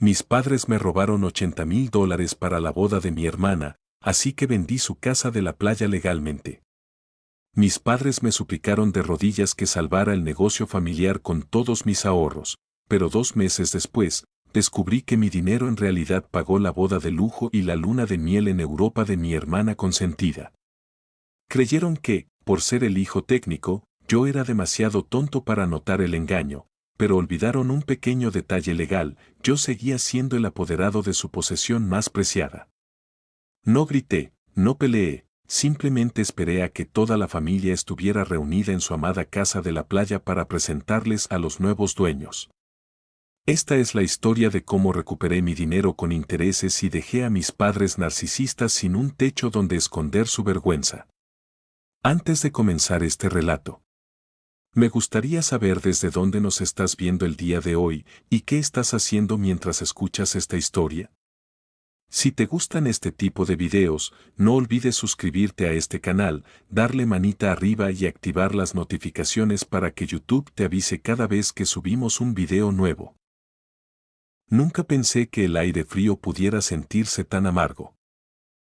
Mis padres me robaron $80,000 para la boda de mi hermana, así que vendí su casa de la playa legalmente. Mis padres me suplicaron de rodillas que salvara el negocio familiar con todos mis ahorros, pero 2 meses después, descubrí que mi dinero en realidad pagó la boda de lujo y la luna de miel en Europa de mi hermana consentida. Creyeron que, por ser el hijo técnico, yo era demasiado tonto para notar el engaño, pero olvidaron un pequeño detalle legal: yo seguía siendo el apoderado de su posesión más preciada. No grité, no peleé, simplemente esperé a que toda la familia estuviera reunida en su amada casa de la playa para presentarles a los nuevos dueños. Esta es la historia de cómo recuperé mi dinero con intereses y dejé a mis padres narcisistas sin un techo donde esconder su vergüenza. Antes de comenzar este relato, me gustaría saber desde dónde nos estás viendo el día de hoy y qué estás haciendo mientras escuchas esta historia. Si te gustan este tipo de videos, no olvides suscribirte a este canal, darle manita arriba y activar las notificaciones para que YouTube te avise cada vez que subimos un video nuevo. Nunca pensé que el aire frío pudiera sentirse tan amargo.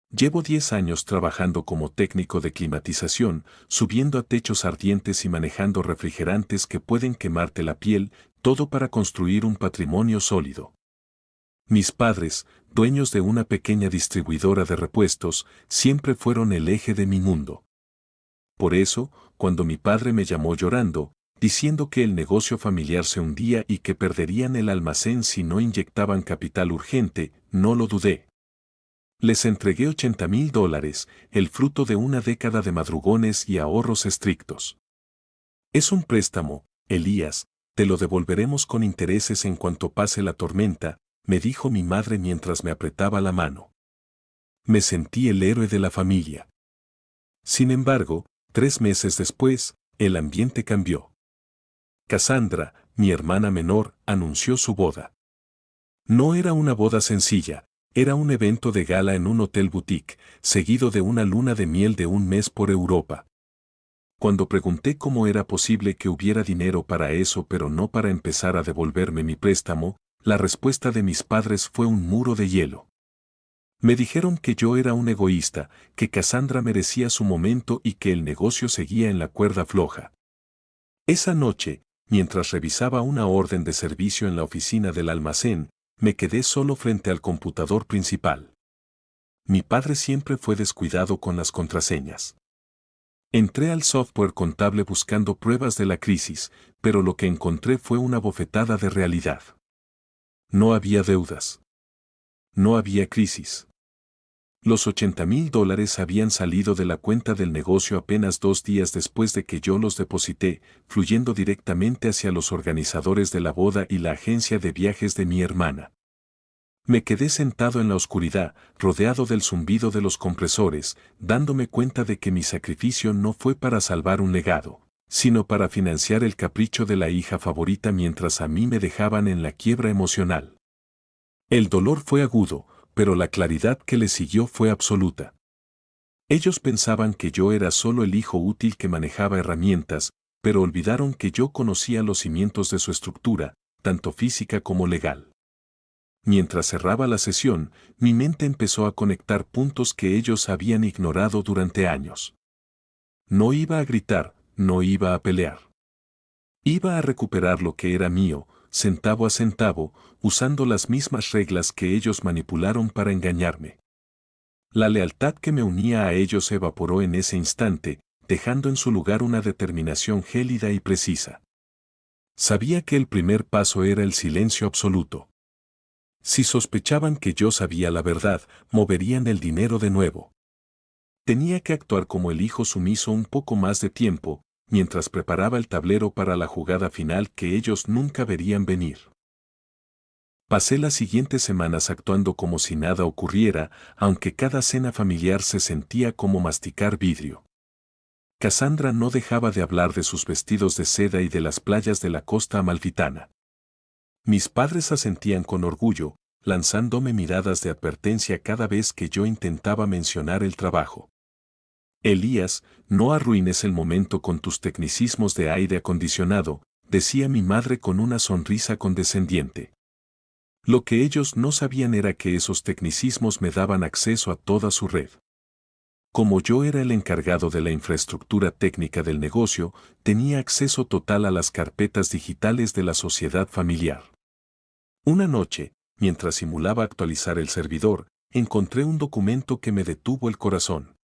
Llevo 10 años trabajando como técnico de climatización, subiendo a techos ardientes y manejando refrigerantes que pueden quemarte la piel, todo para construir un patrimonio sólido. Mis padres, dueños de una pequeña distribuidora de repuestos, siempre fueron el eje de mi mundo. Por eso, cuando mi padre me llamó llorando, diciendo que el negocio familiar se hundía y que perderían el almacén si no inyectaban capital urgente, no lo dudé. Les entregué $80,000, el fruto de una década de madrugones y ahorros estrictos. Es un préstamo, Elías, te lo devolveremos con intereses en cuanto pase la tormenta, me dijo mi madre mientras me apretaba la mano. Me sentí el héroe de la familia. Sin embargo, 3 meses después, el ambiente cambió. Cassandra, mi hermana menor, anunció su boda. No era una boda sencilla. Era un evento de gala en un hotel boutique, seguido de una luna de miel de un mes por Europa. Cuando pregunté cómo era posible que hubiera dinero para eso pero no para empezar a devolverme mi préstamo, la respuesta de mis padres fue un muro de hielo. Me dijeron que yo era un egoísta, que Cassandra merecía su momento y que el negocio seguía en la cuerda floja. Esa noche, mientras revisaba una orden de servicio en la oficina del almacén, me quedé solo frente al computador principal. Mi padre siempre fue descuidado con las contraseñas. Entré al software contable buscando pruebas de la crisis, pero lo que encontré fue una bofetada de realidad. No había deudas. No había crisis. Los $80,000 habían salido de la cuenta del negocio apenas 2 días después de que yo los deposité, fluyendo directamente hacia los organizadores de la boda y la agencia de viajes de mi hermana. Me quedé sentado en la oscuridad, rodeado del zumbido de los compresores, dándome cuenta de que mi sacrificio no fue para salvar un legado, sino para financiar el capricho de la hija favorita mientras a mí me dejaban en la quiebra emocional. El dolor fue agudo, pero la claridad que le siguió fue absoluta. Ellos pensaban que yo era solo el hijo útil que manejaba herramientas, pero olvidaron que yo conocía los cimientos de su estructura, tanto física como legal. Mientras cerraba la sesión, mi mente empezó a conectar puntos que ellos habían ignorado durante años. No iba a gritar, no iba a pelear. Iba a recuperar lo que era mío, centavo a centavo, usando las mismas reglas que ellos manipularon para engañarme. La lealtad que me unía a ellos se evaporó en ese instante, dejando en su lugar una determinación gélida y precisa. Sabía que el primer paso era el silencio absoluto. Si sospechaban que yo sabía la verdad, moverían el dinero de nuevo. Tenía que actuar como el hijo sumiso un poco más de tiempo, mientras preparaba el tablero para la jugada final que ellos nunca verían venir. Pasé las siguientes semanas actuando como si nada ocurriera, aunque cada cena familiar se sentía como masticar vidrio. Cassandra no dejaba de hablar de sus vestidos de seda y de las playas de la costa amalfitana. Mis padres asentían con orgullo, lanzándome miradas de advertencia cada vez que yo intentaba mencionar el trabajo. Elías, no arruines el momento con tus tecnicismos de aire acondicionado, decía mi madre con una sonrisa condescendiente. Lo que ellos no sabían era que esos tecnicismos me daban acceso a toda su red. Como yo era el encargado de la infraestructura técnica del negocio, tenía acceso total a las carpetas digitales de la sociedad familiar. Una noche, mientras simulaba actualizar el servidor, encontré un documento que me detuvo el corazón.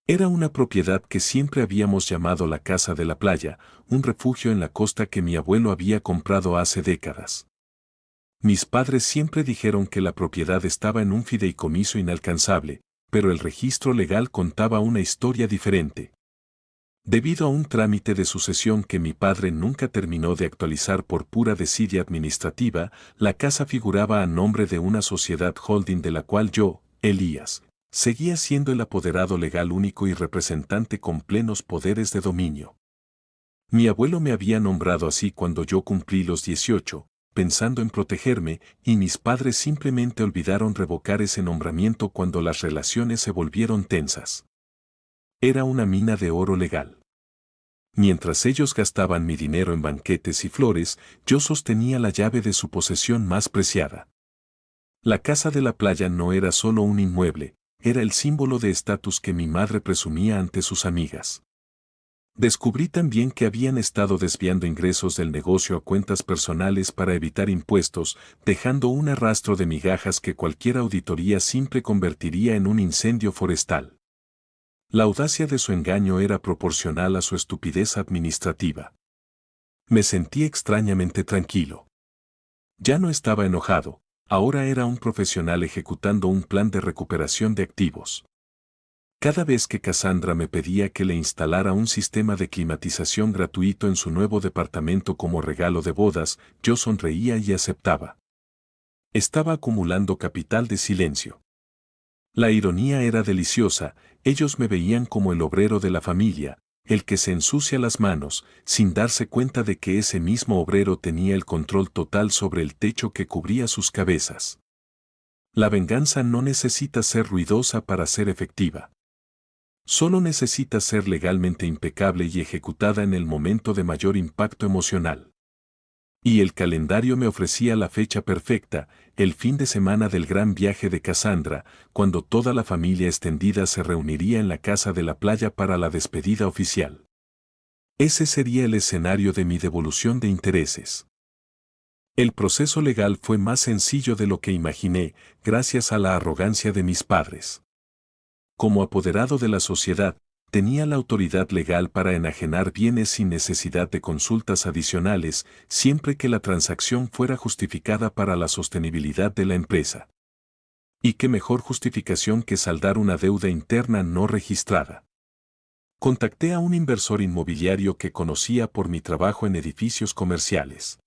Era una propiedad que siempre habíamos llamado la Casa de la Playa, un refugio en la costa que mi abuelo había comprado hace décadas. Mis padres siempre dijeron que la propiedad estaba en un fideicomiso inalcanzable, pero el registro legal contaba una historia diferente. Debido a un trámite de sucesión que mi padre nunca terminó de actualizar por pura desidia administrativa, la casa figuraba a nombre de una sociedad holding de la cual yo, Elías, seguía siendo el apoderado legal único y representante con plenos poderes de dominio. Mi abuelo me había nombrado así cuando yo cumplí los 18, pensando en protegerme, y mis padres simplemente olvidaron revocar ese nombramiento cuando las relaciones se volvieron tensas. Era una mina de oro legal. Mientras ellos gastaban mi dinero en banquetes y flores, yo sostenía la llave de su posesión más preciada. La Casa de la Playa no era solo un inmueble, era el símbolo de estatus que mi madre presumía ante sus amigas. Descubrí también que habían estado desviando ingresos del negocio a cuentas personales para evitar impuestos, dejando un arrastro de migajas que cualquier auditoría simple convertiría en un incendio forestal. La audacia de su engaño era proporcional a su estupidez administrativa. Me sentí extrañamente tranquilo. Ya no estaba enojado, ahora era un profesional ejecutando un plan de recuperación de activos. Cada vez que Cassandra me pedía que le instalara un sistema de climatización gratuito en su nuevo departamento como regalo de bodas, yo sonreía y aceptaba. Estaba acumulando capital de silencio. La ironía era deliciosa, ellos me veían como el obrero de la familia, el que se ensucia las manos, sin darse cuenta de que ese mismo obrero tenía el control total sobre el techo que cubría sus cabezas. La venganza no necesita ser ruidosa para ser efectiva. Solo necesita ser legalmente impecable y ejecutada en el momento de mayor impacto emocional. Y el calendario me ofrecía la fecha perfecta, el fin de semana del gran viaje de Cassandra, cuando toda la familia extendida se reuniría en la casa de la playa para la despedida oficial. Ese sería el escenario de mi devolución de intereses. El proceso legal fue más sencillo de lo que imaginé, gracias a la arrogancia de mis padres. Como apoderado de la sociedad, tenía la autoridad legal para enajenar bienes sin necesidad de consultas adicionales, siempre que la transacción fuera justificada para la sostenibilidad de la empresa. ¿Y qué mejor justificación que saldar una deuda interna no registrada? Contacté a un inversor inmobiliario que conocía por mi trabajo en edificios comerciales.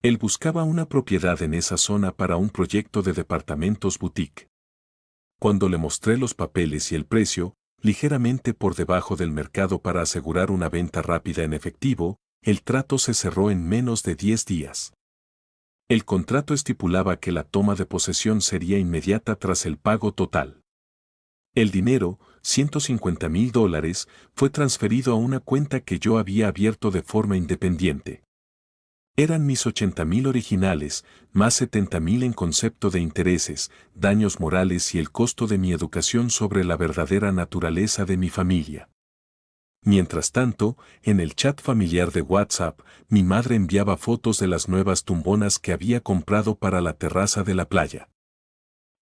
Él buscaba una propiedad en esa zona para un proyecto de departamentos boutique. Cuando le mostré los papeles y el precio, ligeramente por debajo del mercado para asegurar una venta rápida en efectivo, el trato se cerró en menos de 10 días. El contrato estipulaba que la toma de posesión sería inmediata tras el pago total. El dinero, $150,000, fue transferido a una cuenta que yo había abierto de forma independiente. Eran mis 80,000 originales, más 70,000 en concepto de intereses, daños morales y el costo de mi educación sobre la verdadera naturaleza de mi familia. Mientras tanto, en el chat familiar de WhatsApp, mi madre enviaba fotos de las nuevas tumbonas que había comprado para la terraza de la playa.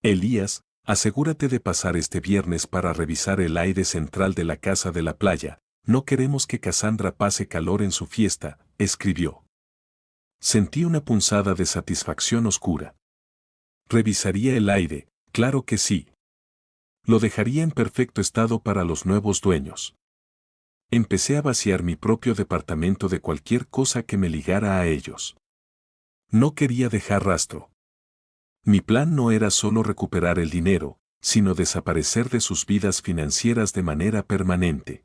Elías, asegúrate de pasar este viernes para revisar el aire central de la casa de la playa, no queremos que Cassandra pase calor en su fiesta, escribió. Sentí una punzada de satisfacción oscura. Revisaría el aire, claro que sí. Lo dejaría en perfecto estado para los nuevos dueños. Empecé a vaciar mi propio departamento de cualquier cosa que me ligara a ellos. No quería dejar rastro. Mi plan no era solo recuperar el dinero, sino desaparecer de sus vidas financieras de manera permanente.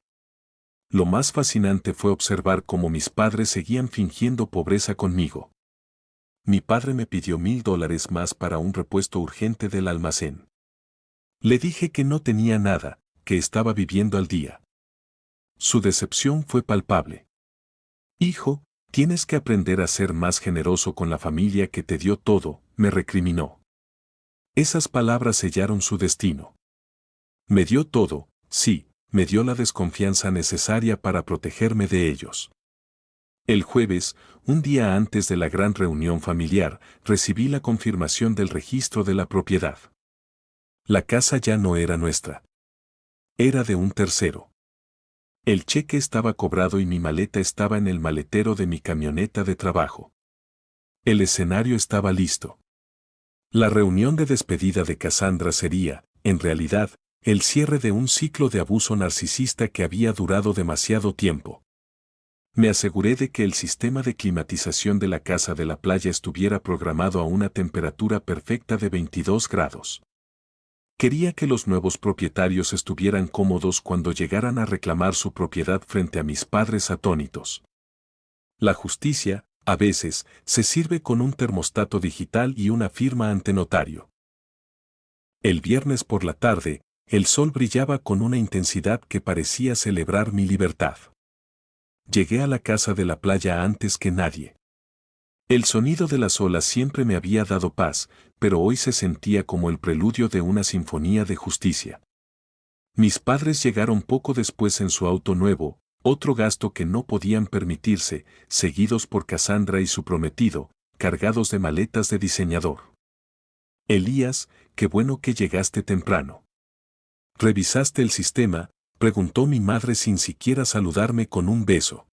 Lo más fascinante fue observar cómo mis padres seguían fingiendo pobreza conmigo. Mi padre me pidió $1,000 más para un repuesto urgente del almacén. Le dije que no tenía nada, que estaba viviendo al día. Su decepción fue palpable. Hijo, Tienes que aprender a ser más generoso con la familia que te dio todo, me recriminó. Esas palabras sellaron su destino. Me dio todo, sí, me dio la desconfianza necesaria para protegerme de ellos. El jueves, un día antes de la gran reunión familiar, recibí la confirmación del registro de la propiedad. La casa ya no era nuestra. Era de un tercero. El cheque estaba cobrado y mi maleta estaba en el maletero de mi camioneta de trabajo. El escenario estaba listo. La reunión de despedida de Cassandra sería, en realidad, el cierre de un ciclo de abuso narcisista que había durado demasiado tiempo. Me aseguré de que el sistema de climatización de la casa de la playa estuviera programado a una temperatura perfecta de 22 grados. Quería que los nuevos propietarios estuvieran cómodos cuando llegaran a reclamar su propiedad frente a mis padres atónitos. La justicia, a veces, se sirve con un termostato digital y una firma ante notario. El viernes por la tarde, el sol brillaba con una intensidad que parecía celebrar mi libertad. Llegué a la casa de la playa antes que nadie. El sonido de las olas siempre me había dado paz, pero hoy se sentía como el preludio de una sinfonía de justicia. Mis padres llegaron poco después en su auto nuevo, otro gasto que no podían permitirse, seguidos por Cassandra y su prometido, cargados de maletas de diseñador. Elías, qué bueno que llegaste temprano. ¿Revisaste el sistema?, preguntó mi madre sin siquiera saludarme con un beso.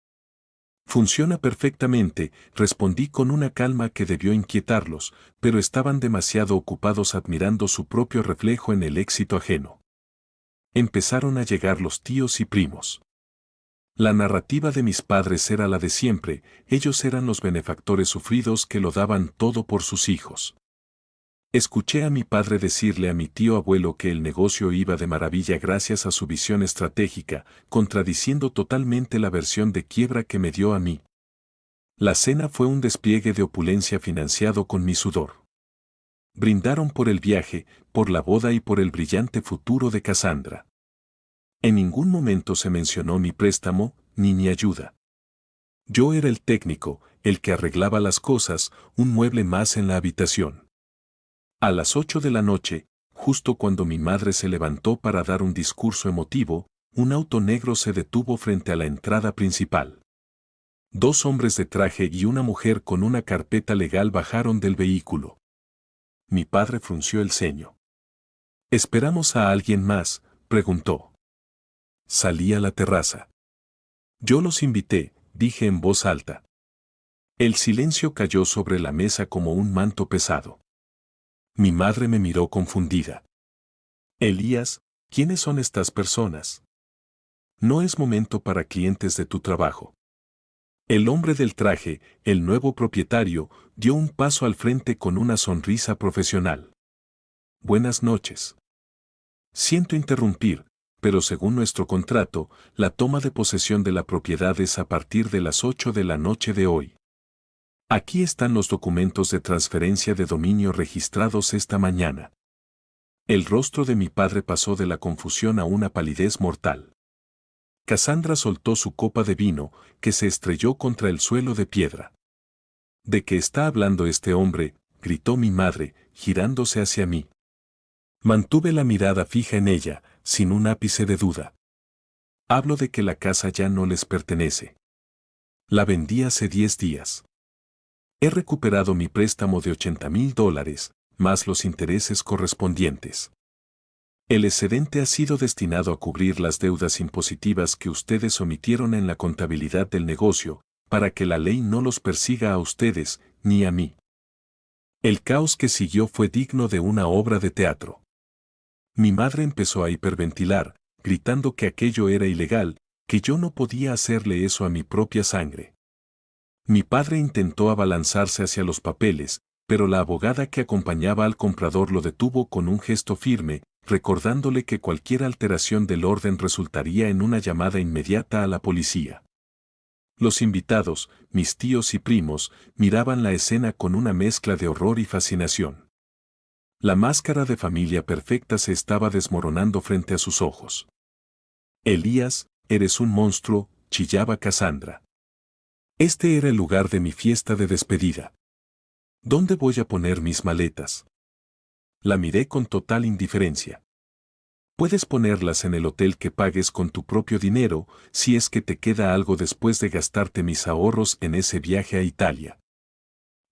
Funciona perfectamente, respondí con una calma que debió inquietarlos, pero estaban demasiado ocupados admirando su propio reflejo en el éxito ajeno. Empezaron a llegar los tíos y primos. La narrativa de mis padres era la de siempre, ellos eran los benefactores sufridos que lo daban todo por sus hijos. Escuché a mi padre decirle a mi tío abuelo que el negocio iba de maravilla gracias a su visión estratégica, contradiciendo totalmente la versión de quiebra que me dio a mí. La cena fue un despliegue de opulencia financiado con mi sudor. Brindaron por el viaje, por la boda y por el brillante futuro de Cassandra. En ningún momento se mencionó mi préstamo, ni mi ayuda. Yo era el técnico, el que arreglaba las cosas, un mueble más en la habitación. A las 8 de la noche, justo cuando mi madre se levantó para dar un discurso emotivo, un auto negro se detuvo frente a la entrada principal. Dos hombres de traje y una mujer con una carpeta legal bajaron del vehículo. Mi padre frunció el ceño. ¿Esperamos a alguien más?, preguntó. Salí a la terraza. Yo los invité, dije en voz alta. El silencio cayó sobre la mesa como un manto pesado. Mi madre me miró confundida. Elías, ¿quiénes son estas personas? No es momento para clientes de tu trabajo. El hombre del traje, el nuevo propietario, dio un paso al frente con una sonrisa profesional. Buenas noches. Siento interrumpir, pero según nuestro contrato, la toma de posesión de la propiedad es a partir de las 8 de la noche de hoy. Aquí están los documentos de transferencia de dominio registrados esta mañana. El rostro de mi padre pasó de la confusión a una palidez mortal. Cassandra soltó su copa de vino, que se estrelló contra el suelo de piedra. ¿De qué está hablando este hombre?, gritó mi madre, girándose hacia mí. Mantuve la mirada fija en ella, sin un ápice de duda. Hablo de que la casa ya no les pertenece. La vendí hace 10 días. He recuperado mi préstamo de $80,000, más los intereses correspondientes. El excedente ha sido destinado a cubrir las deudas impositivas que ustedes omitieron en la contabilidad del negocio, para que la ley no los persiga a ustedes, ni a mí. El caos que siguió fue digno de una obra de teatro. Mi madre empezó a hiperventilar, gritando que aquello era ilegal, que yo no podía hacerle eso a mi propia sangre. Mi padre intentó abalanzarse hacia los papeles, pero la abogada que acompañaba al comprador lo detuvo con un gesto firme, recordándole que cualquier alteración del orden resultaría en una llamada inmediata a la policía. Los invitados, mis tíos y primos, miraban la escena con una mezcla de horror y fascinación. La máscara de familia perfecta se estaba desmoronando frente a sus ojos. Elías, eres un monstruo, chillaba Cassandra. Este era el lugar de mi fiesta de despedida. ¿Dónde voy a poner mis maletas? La miré con total indiferencia. Puedes ponerlas en el hotel que pagues con tu propio dinero, si es que te queda algo después de gastarte mis ahorros en ese viaje a Italia.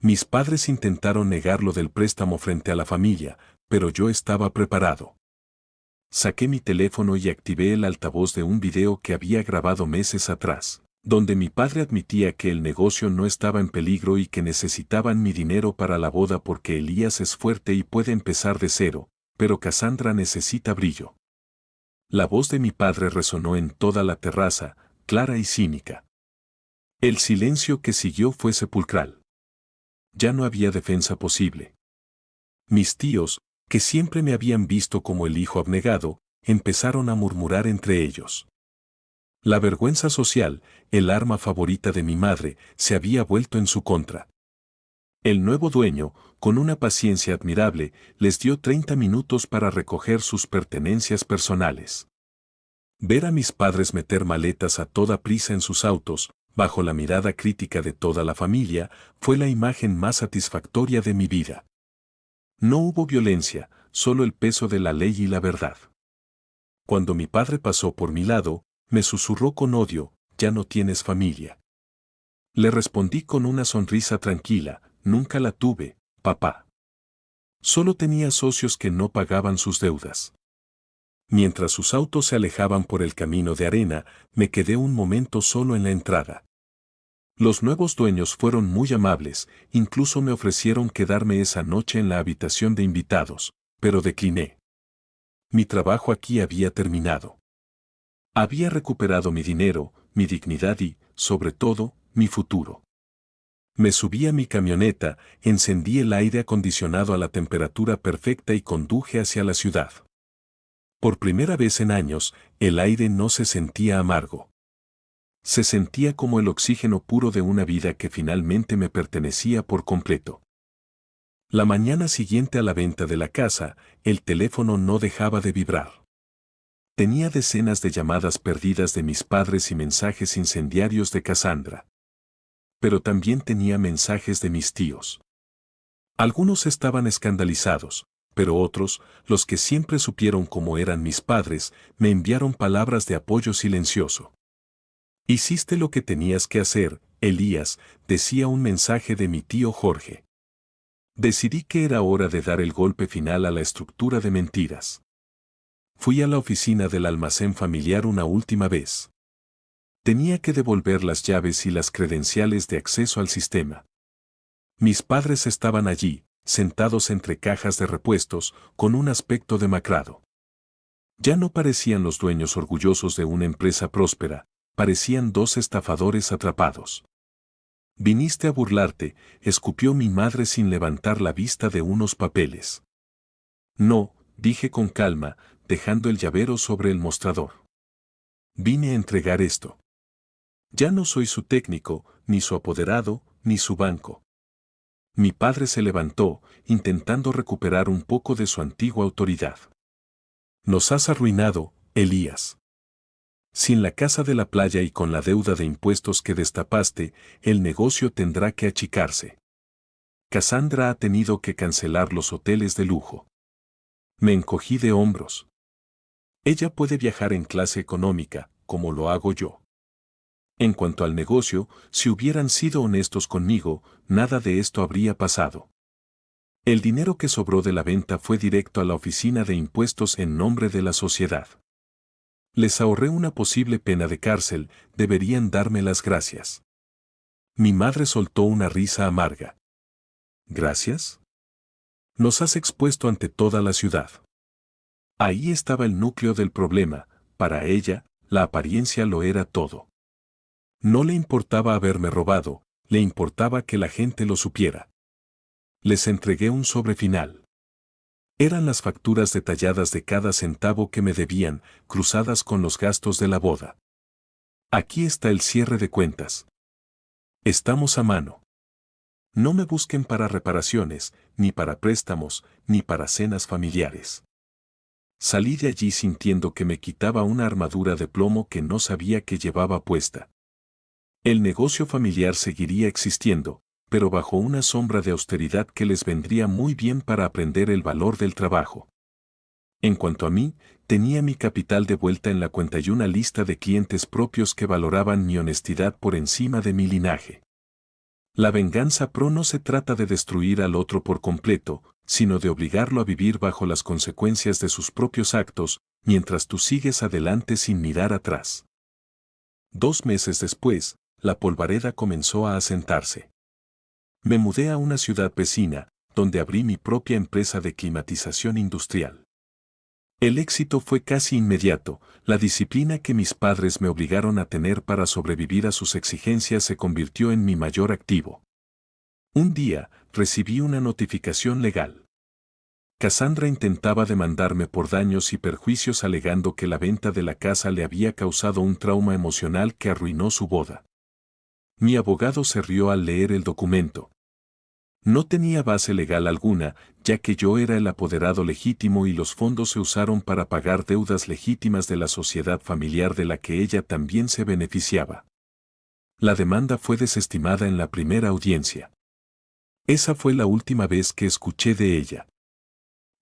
Mis padres intentaron negarlo del préstamo frente a la familia, pero yo estaba preparado. Saqué mi teléfono y activé el altavoz de un video que había grabado meses atrás, donde mi padre admitía que el negocio no estaba en peligro y que necesitaban mi dinero para la boda porque Elías es fuerte y puede empezar de cero, pero Cassandra necesita brillo. La voz de mi padre resonó en toda la terraza, clara y cínica. El silencio que siguió fue sepulcral. Ya no había defensa posible. Mis tíos, que siempre me habían visto como el hijo abnegado, empezaron a murmurar entre ellos. La vergüenza social, el arma favorita de mi madre, se había vuelto en su contra. El nuevo dueño, con una paciencia admirable, les dio 30 minutos para recoger sus pertenencias personales. Ver a mis padres meter maletas a toda prisa en sus autos, bajo la mirada crítica de toda la familia, fue la imagen más satisfactoria de mi vida. No hubo violencia, solo el peso de la ley y la verdad. Cuando mi padre pasó por mi lado, me susurró con odio, «Ya no tienes familia». Le respondí con una sonrisa tranquila, «Nunca la tuve, papá». Solo tenía socios que no pagaban sus deudas. Mientras sus autos se alejaban por el camino de arena, me quedé un momento solo en la entrada. Los nuevos dueños fueron muy amables, incluso me ofrecieron quedarme esa noche en la habitación de invitados, pero decliné. Mi trabajo aquí había terminado. Había recuperado mi dinero, mi dignidad y, sobre todo, mi futuro. Me subí a mi camioneta, encendí el aire acondicionado a la temperatura perfecta y conduje hacia la ciudad. Por primera vez en años, el aire no se sentía amargo. Se sentía como el oxígeno puro de una vida que finalmente me pertenecía por completo. La mañana siguiente a la venta de la casa, el teléfono no dejaba de vibrar. Tenía decenas de llamadas perdidas de mis padres y mensajes incendiarios de Cassandra. Pero también tenía mensajes de mis tíos. Algunos estaban escandalizados, pero otros, los que siempre supieron cómo eran mis padres, me enviaron palabras de apoyo silencioso. «Hiciste lo que tenías que hacer, Elías», decía un mensaje de mi tío Jorge. Decidí que era hora de dar el golpe final a la estructura de mentiras. Fui a la oficina del almacén familiar una última vez. Tenía que devolver las llaves y las credenciales de acceso al sistema. Mis padres estaban allí, sentados entre cajas de repuestos, con un aspecto demacrado. Ya no parecían los dueños orgullosos de una empresa próspera, parecían dos estafadores atrapados. «Viniste a burlarte», escupió mi madre sin levantar la vista de unos papeles. «No», dije con calma, dejando el llavero sobre el mostrador. «Vine a entregar esto. Ya no soy su técnico, ni su apoderado, ni su banco». Mi padre se levantó, intentando recuperar un poco de su antigua autoridad. «Nos has arruinado, Elías. Sin la casa de la playa y con la deuda de impuestos que destapaste, el negocio tendrá que achicarse. Cassandra ha tenido que cancelar los hoteles de lujo». Me encogí de hombros. Ella puede viajar en clase económica, como lo hago yo. En cuanto al negocio, si hubieran sido honestos conmigo, nada de esto habría pasado. El dinero que sobró de la venta fue directo a la oficina de impuestos en nombre de la sociedad. Les ahorré una posible pena de cárcel, deberían darme las gracias. Mi madre soltó una risa amarga. ¿Gracias? Nos has expuesto ante toda la ciudad. Ahí estaba el núcleo del problema, para ella, la apariencia lo era todo. No le importaba haberme robado, le importaba que la gente lo supiera. Les entregué un sobre final. Eran las facturas detalladas de cada centavo que me debían, cruzadas con los gastos de la boda. Aquí está el cierre de cuentas. Estamos a mano. No me busquen para reparaciones, ni para préstamos, ni para cenas familiares. Salí de allí sintiendo que me quitaba una armadura de plomo que no sabía que llevaba puesta. El negocio familiar seguiría existiendo, pero bajo una sombra de austeridad que les vendría muy bien para aprender el valor del trabajo. En cuanto a mí, tenía mi capital de vuelta en la cuenta y una lista de clientes propios que valoraban mi honestidad por encima de mi linaje. La venganza pro no se trata de destruir al otro por completo, sino de obligarlo a vivir bajo las consecuencias de sus propios actos, mientras tú sigues adelante sin mirar atrás. 2 meses después, la polvareda comenzó a asentarse. Me mudé a una ciudad vecina, donde abrí mi propia empresa de climatización industrial. El éxito fue casi inmediato, la disciplina que mis padres me obligaron a tener para sobrevivir a sus exigencias se convirtió en mi mayor activo. Un día, recibí una notificación legal. Cassandra intentaba demandarme por daños y perjuicios alegando que la venta de la casa le había causado un trauma emocional que arruinó su boda. Mi abogado se rió al leer el documento. No tenía base legal alguna, ya que yo era el apoderado legítimo y los fondos se usaron para pagar deudas legítimas de la sociedad familiar de la que ella también se beneficiaba. La demanda fue desestimada en la primera audiencia. Esa fue la última vez que escuché de ella.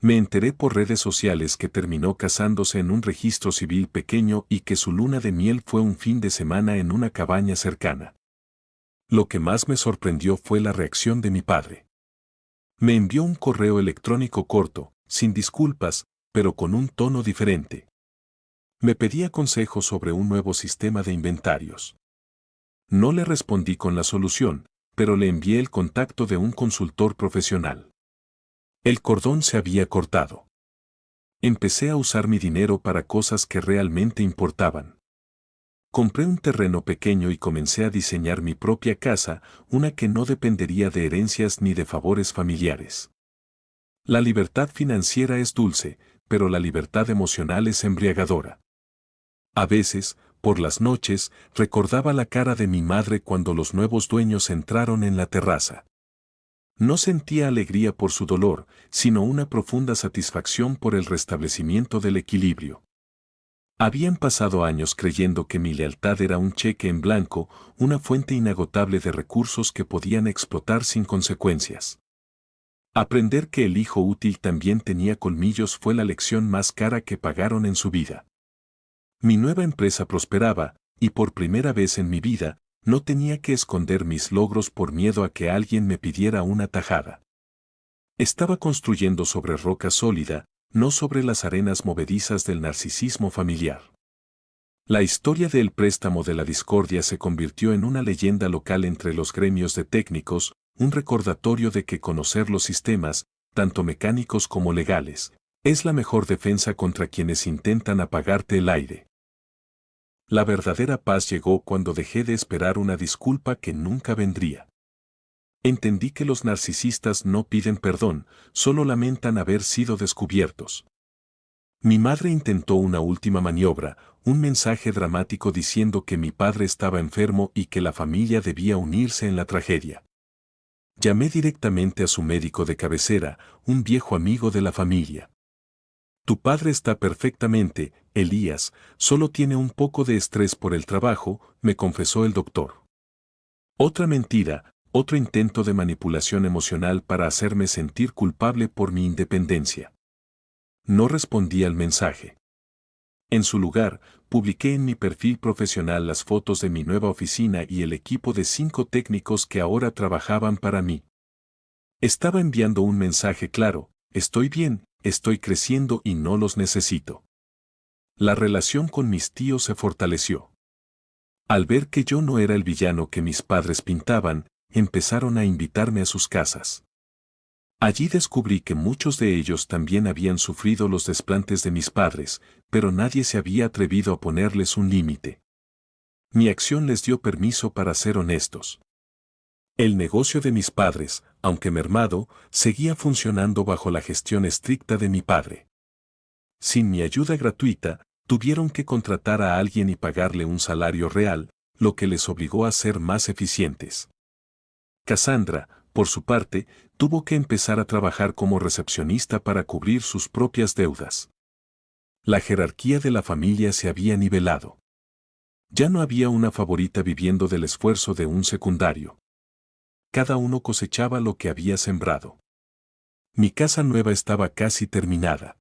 Me enteré por redes sociales que terminó casándose en un registro civil pequeño y que su luna de miel fue un fin de semana en una cabaña cercana. Lo que más me sorprendió fue la reacción de mi padre. Me envió un correo electrónico corto, sin disculpas, pero con un tono diferente. Me pedía consejos sobre un nuevo sistema de inventarios. No le respondí con la solución, pero le envié el contacto de un consultor profesional. El cordón se había cortado. Empecé a usar mi dinero para cosas que realmente importaban. Compré un terreno pequeño y comencé a diseñar mi propia casa, una que no dependería de herencias ni de favores familiares. La libertad financiera es dulce, pero la libertad emocional es embriagadora. A veces, por las noches, recordaba la cara de mi madre cuando los nuevos dueños entraron en la terraza. No sentía alegría por su dolor, sino una profunda satisfacción por el restablecimiento del equilibrio. Habían pasado años creyendo que mi lealtad era un cheque en blanco, una fuente inagotable de recursos que podían explotar sin consecuencias. Aprender que el hijo útil también tenía colmillos fue la lección más cara que pagaron en su vida. Mi nueva empresa prosperaba, y por primera vez en mi vida, no tenía que esconder mis logros por miedo a que alguien me pidiera una tajada. Estaba construyendo sobre roca sólida, no sobre las arenas movedizas del narcisismo familiar. La historia del préstamo de la discordia se convirtió en una leyenda local entre los gremios de técnicos, un recordatorio de que conocer los sistemas, tanto mecánicos como legales, es la mejor defensa contra quienes intentan apagarte el aire. La verdadera paz llegó cuando dejé de esperar una disculpa que nunca vendría. Entendí que los narcisistas no piden perdón, solo lamentan haber sido descubiertos. Mi madre intentó una última maniobra, un mensaje dramático diciendo que mi padre estaba enfermo y que la familia debía unirse en la tragedia. Llamé directamente a su médico de cabecera, un viejo amigo de la familia. Tu padre está perfectamente, Elías, solo tiene un poco de estrés por el trabajo, me confesó el doctor. Otra mentira, otro intento de manipulación emocional para hacerme sentir culpable por mi independencia. No respondí al mensaje. En su lugar, publiqué en mi perfil profesional las fotos de mi nueva oficina y el equipo de 5 técnicos que ahora trabajaban para mí. Estaba enviando un mensaje claro: estoy bien, estoy creciendo y no los necesito. La relación con mis tíos se fortaleció. Al ver que yo no era el villano que mis padres pintaban, empezaron a invitarme a sus casas. Allí descubrí que muchos de ellos también habían sufrido los desplantes de mis padres, pero nadie se había atrevido a ponerles un límite. Mi acción les dio permiso para ser honestos. El negocio de mis padres, aunque mermado, seguía funcionando bajo la gestión estricta de mi padre. Sin mi ayuda gratuita, tuvieron que contratar a alguien y pagarle un salario real, lo que les obligó a ser más eficientes. Cassandra, por su parte, tuvo que empezar a trabajar como recepcionista para cubrir sus propias deudas. La jerarquía de la familia se había nivelado. Ya no había una favorita viviendo del esfuerzo de un secundario. Cada uno cosechaba lo que había sembrado. Mi casa nueva estaba casi terminada.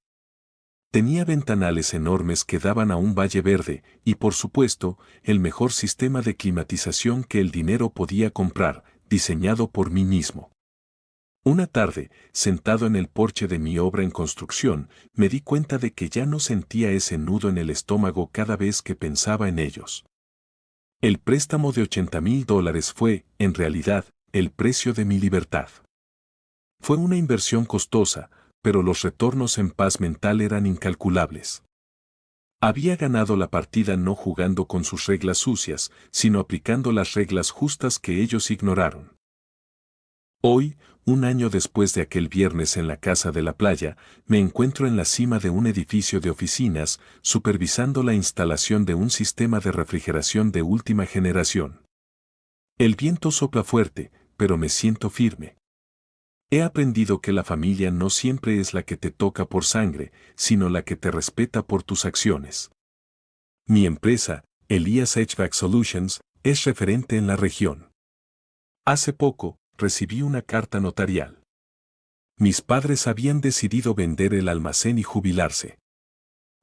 Tenía ventanales enormes que daban a un valle verde y, por supuesto, el mejor sistema de climatización que el dinero podía comprar, diseñado por mí mismo. Una tarde, sentado en el porche de mi obra en construcción, me di cuenta de que ya no sentía ese nudo en el estómago cada vez que pensaba en ellos. El préstamo de $80,000 fue, en realidad, el precio de mi libertad. Fue una inversión costosa, pero los retornos en paz mental eran incalculables. Había ganado la partida no jugando con sus reglas sucias, sino aplicando las reglas justas que ellos ignoraron. Hoy, un año después de aquel viernes en la casa de la playa, me encuentro en la cima de un edificio de oficinas, supervisando la instalación de un sistema de refrigeración de última generación. El viento sopla fuerte, pero me siento firme. He aprendido que la familia no siempre es la que te toca por sangre, sino la que te respeta por tus acciones. Mi empresa, Elías HVAC Solutions, es referente en la región. Hace poco, recibí una carta notarial. Mis padres habían decidido vender el almacén y jubilarse.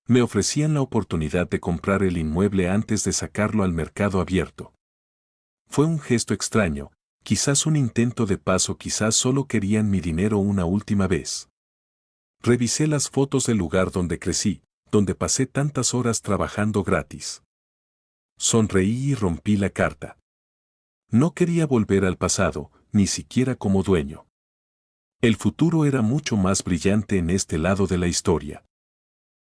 Me ofrecían la oportunidad de comprar el inmueble antes de sacarlo al mercado abierto. Fue un gesto extraño, quizás un intento de paz o quizás solo querían mi dinero una última vez. Revisé las fotos del lugar donde crecí, donde pasé tantas horas trabajando gratis. Sonreí y rompí la carta. No quería volver al pasado, ni siquiera como dueño. El futuro era mucho más brillante en este lado de la historia.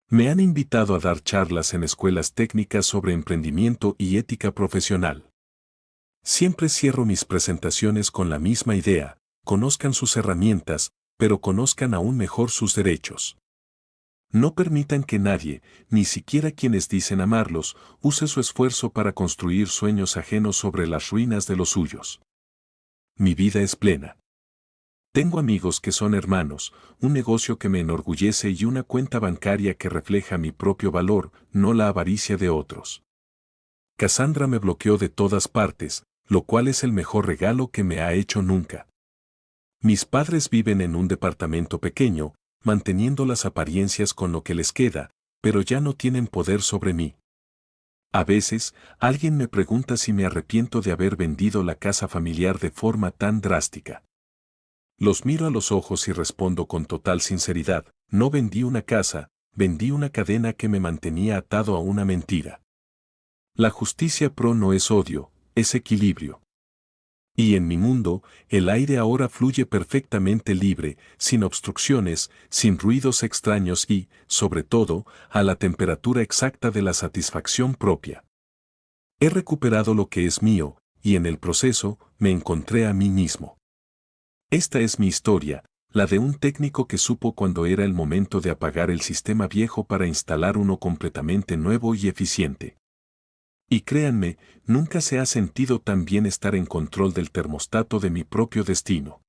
Me han invitado a dar charlas en escuelas técnicas sobre emprendimiento y ética profesional. Siempre cierro mis presentaciones con la misma idea: conozcan sus herramientas, pero conozcan aún mejor sus derechos. No permitan que nadie, ni siquiera quienes dicen amarlos, use su esfuerzo para construir sueños ajenos sobre las ruinas de los suyos. Mi vida es plena. Tengo amigos que son hermanos, un negocio que me enorgullece y una cuenta bancaria que refleja mi propio valor, no la avaricia de otros. Cassandra me bloqueó de todas partes, lo cual es el mejor regalo que me ha hecho nunca. Mis padres viven en un departamento pequeño, manteniendo las apariencias con lo que les queda, pero ya no tienen poder sobre mí. A veces, alguien me pregunta si me arrepiento de haber vendido la casa familiar de forma tan drástica. Los miro a los ojos y respondo con total sinceridad: no vendí una casa, vendí una cadena que me mantenía atado a una mentira. La justicia pro no es odio, es equilibrio. Y en mi mundo, el aire ahora fluye perfectamente libre, sin obstrucciones, sin ruidos extraños y, sobre todo, a la temperatura exacta de la satisfacción propia. He recuperado lo que es mío, y en el proceso, me encontré a mí mismo. Esta es mi historia, la de un técnico que supo cuando era el momento de apagar el sistema viejo para instalar uno completamente nuevo y eficiente. Y créanme, nunca se ha sentido tan bien estar en control del termostato de mi propio destino.